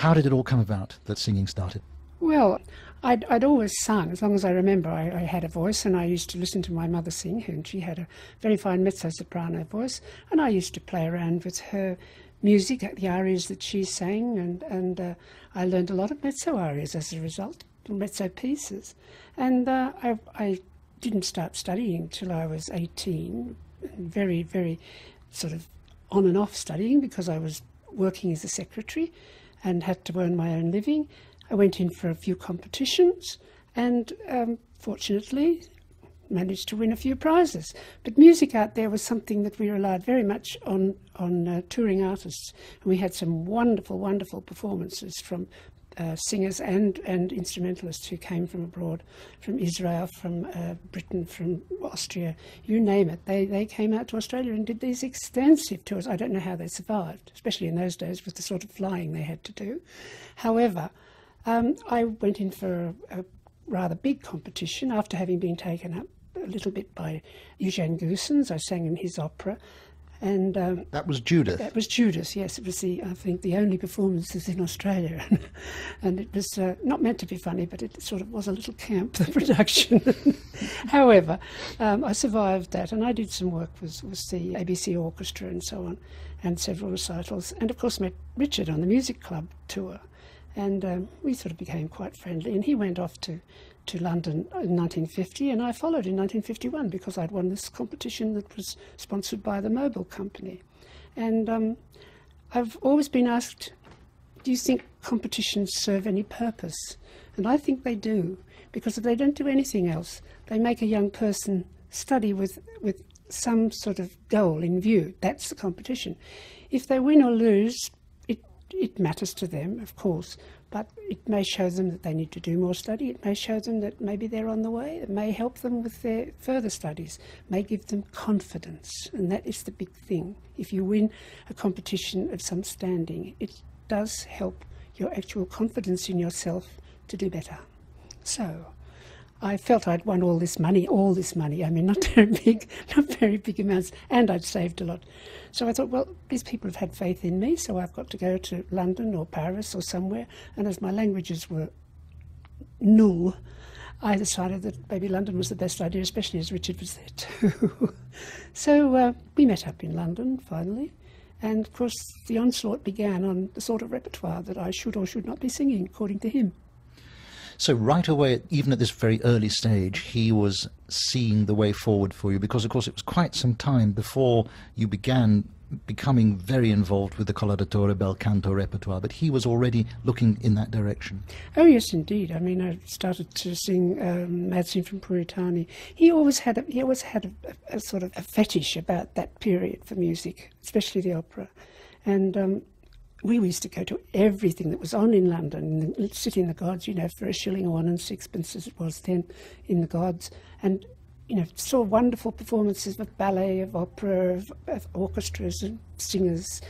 How did it all come about that singing started? Well, I'd always sung. As long as I remember, I had a voice, and I used to listen to my mother sing, and she had a very fine mezzo-soprano voice, and I used to play around with her music, the arias that she sang, and I learned a lot of mezzo arias as a result, mezzo pieces. And I didn't start studying till I was 18, very, very sort of on and off studying, because I was working as a secretary and had to earn my own living. I went in for a few competitions and fortunately managed to win a few prizes. But music out there was something that we relied very much on touring artists. And we had some wonderful, wonderful performances from singers and instrumentalists who came from abroad, from Israel, from Britain, from Austria, you name it. They came out to Australia and did these extensive tours. I don't know how they survived, especially in those days with the sort of flying they had to do. However, I went in for a rather big competition after having been taken up a little bit by Eugene Goossens. I sang in his opera. And that was Judith? That was Judith, yes. It was, I think, the only performances in Australia. And it was not meant to be funny, but it sort of was a little camp, the production. However, I survived that, and I did some work with the ABC Orchestra and so on, and several recitals, and of course met Richard on the Music Club tour. And we sort of became quite friendly, and he went off to London in 1950, and I followed in 1951 because I'd won this competition that was sponsored by the Mobile Company. And I've always been asked, do you think competitions serve any purpose? And I think they do, because if they don't do anything else, they make a young person study with some sort of goal in view. That's the competition. If they win or lose, it matters to them, of course, but it may show them that they need to do more study. It may show them that maybe they're on the way. It may help them with their further studies. It may give them confidence, and that is the big thing. If you win a competition of some standing, it does help your actual confidence in yourself to do better. So I felt I'd won all this money, I mean, not very big amounts, and I'd saved a lot. So I thought, well, these people have had faith in me, so I've got to go to London or Paris or somewhere. And as my languages were null, I decided that maybe London was the best idea, especially as Richard was there too. So we met up in London, finally. And of course, the onslaught began on the sort of repertoire that I should or should not be singing, according to him. So right away, even at this very early stage, he was seeing the way forward for you, because, of course, it was quite some time before you began becoming very involved with the coloratore, bel canto repertoire, but he was already looking in that direction. Oh, yes, indeed. I mean, I started to sing Mad Scene from Puritani. He always had a sort of a fetish about that period for music, especially the opera. And we used to go to everything that was on in London, and sit in the gods, you know, for a shilling or 1 and sixpence as it was then in the gods, and, you know, saw wonderful performances of ballet, of opera, of orchestras and singers.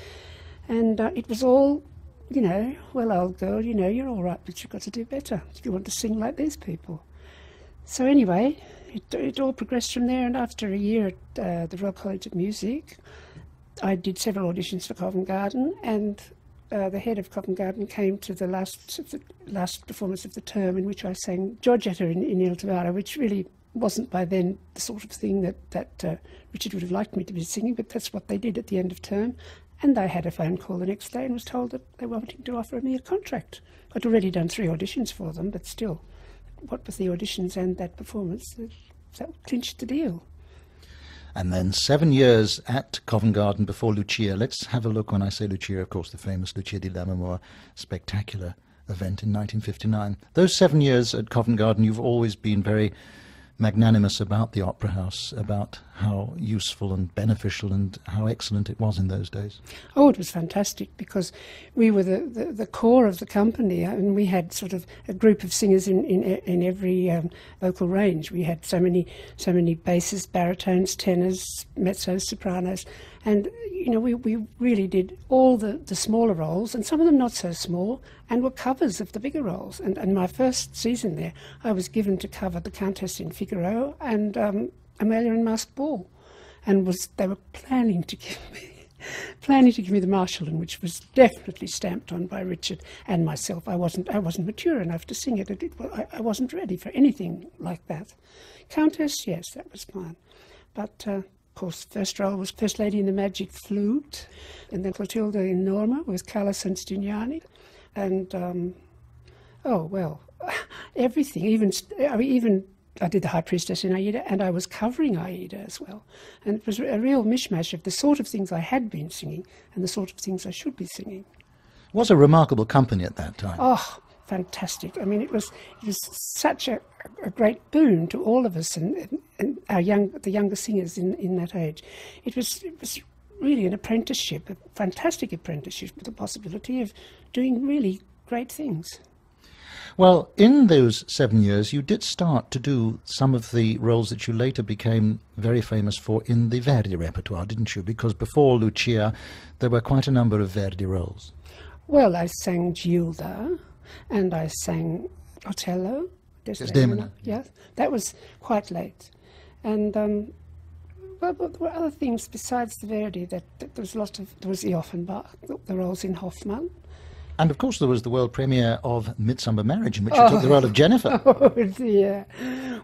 And it was all, you know, well, old girl, you know, you're all right, but you've got to do better if you want to sing like these people. So anyway, it all progressed from there, and after a year at the Royal College of Music, I did several auditions for Covent Garden, and the head of Covent Garden came to the last performance of the term, in which I sang Giorgetta in Il Tavaro, which really wasn't by then the sort of thing that Richard would have liked me to be singing, but that's what they did at the end of term. And I had a phone call the next day and was told that they were wanting to offer me a contract. I'd already done 3 auditions for them, but still, what with the auditions and that performance, that clinched the deal. And then 7 years at Covent Garden before Lucia. Let's have a look. When I say Lucia, of course, the famous Lucia di Lammermoor spectacular event in 1959. Those 7 years at Covent Garden, you've always been very magnanimous about the Opera House, about how useful and beneficial and how excellent it was in those days. Oh, it was fantastic, because we were the core of the company, and we had sort of a group of singers in every vocal range. We had so many basses, baritones, tenors, mezzos, sopranos, and you know, we really did all the smaller roles, and some of them not so small, and were covers of the bigger roles. And my first season there, I was given to cover the Countess in Figaro and Amelia in Masked Ball, and they were planning to give me planning to give me the Marschallin, which was definitely stamped on by Richard and myself. I wasn't mature enough to sing it. I wasn't ready for anything like that. Countess, yes, that was fine. But, of course, first role was First Lady in the Magic Flute, and then Clotilda in Norma with Carla Sanstignani. And, everything, even I did the High Priestess in Aida, and I was covering Aida as well. And it was a real mishmash of the sort of things I had been singing and the sort of things I should be singing. It was a remarkable company at that time. Oh, fantastic. I mean, it was such a great boon to all of us and the younger singers in that age. It was really an apprenticeship, a fantastic apprenticeship with the possibility of doing really great things. Well, in those 7 years, you did start to do some of the roles that you later became very famous for in the Verdi repertoire, didn't you? Because before Lucia, there were quite a number of Verdi roles. Well, I sang Gilda, and I sang Otello. Desdemona. Yes, that was quite late. And well, there were other things besides the Verdi. That there was the Offenbach, the roles in Hoffmann. And of course there was the world premiere of Midsummer Marriage, in which you took the role of Jennifer. Oh dear.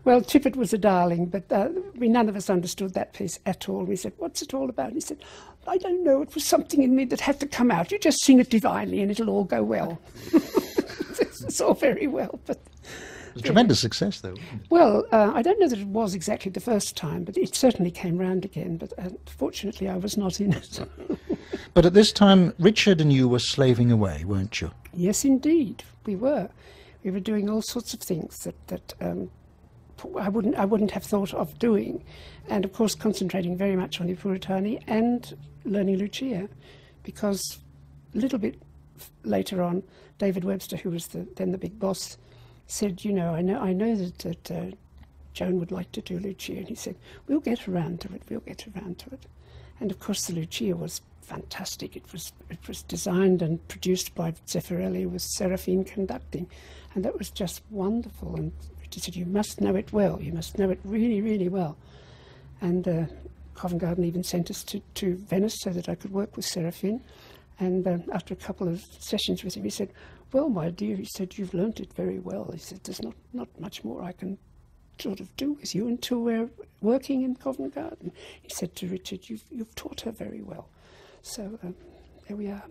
Well, Tippett was a darling, but none of us understood that piece at all. We said, "What's it all about?" And he said, "I don't know, it was something in me that had to come out. You just sing it divinely and it'll all go well." It's all very well, but... It was a tremendous success, though. Well, I don't know that it was exactly the first time, but it certainly came round again. But fortunately, I was not in it. But at this time, Richard and you were slaving away, weren't you? Yes, indeed, we were. We were doing all sorts of things that I wouldn't have thought of doing, and of course concentrating very much on the Puritani and learning Lucia, because a little bit later on, David Webster, who was then the big boss, said, "You know, I know that Joan would like to do Lucia," and he said, "We'll get around to it. We'll get around to it." And of course, the Lucia was fantastic. It was designed and produced by Zeffirelli with Serafine conducting, and that was just wonderful. And Richard said, "You must know it well. You must know it really, really well." And Covent Garden even sent us to Venice so that I could work with Serafine. And after a couple of sessions with him, he said, "Well, my dear," he said, "you've learnt it very well." He said, "There's not much more I can sort of do with you until we're working in Covent Garden." He said to Richard, "You've taught her very well." So there we are.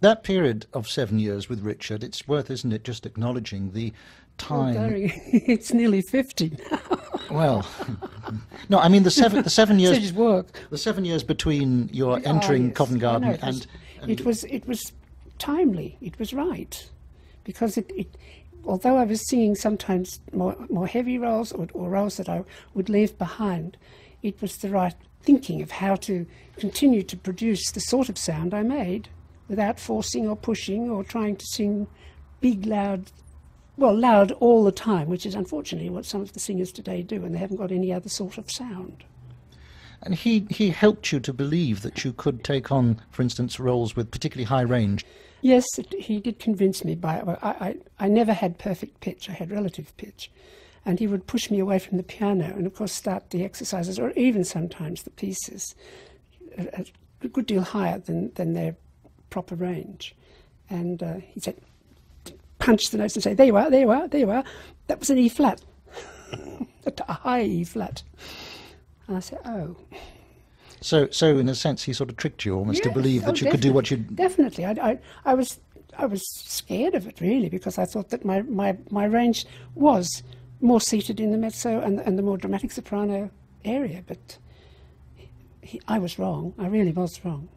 That period of 7 years with Richard, it's worth, isn't it, just acknowledging the time... Oh, it's nearly 50 now. Well, no, I mean the 7 years... It's work. The 7 years between your entering Covent Garden and... It was timely. It was right, because although I was singing sometimes more heavy roles or roles that I would leave behind, it was the right thinking of how to continue to produce the sort of sound I made without forcing or pushing or trying to sing big, loud all the time, which is unfortunately what some of the singers today do, and they haven't got any other sort of sound. And he helped you to believe that you could take on, for instance, roles with particularly high range. Yes, he did convince me. I never had perfect pitch. I had relative pitch. And he would push me away from the piano and, of course, start the exercises, or even sometimes the pieces, a good deal higher than their proper range. And he said, punch the notes and say, "There you are, there you are, there you are." That was an E flat, a high E flat. And I said, "Oh." So in a sense, he sort of tricked you almost to believe that you could do what you... Definitely. I was scared of it, really, because I thought that my range was more seated in the mezzo and the more dramatic soprano area. But I was wrong. I really was wrong.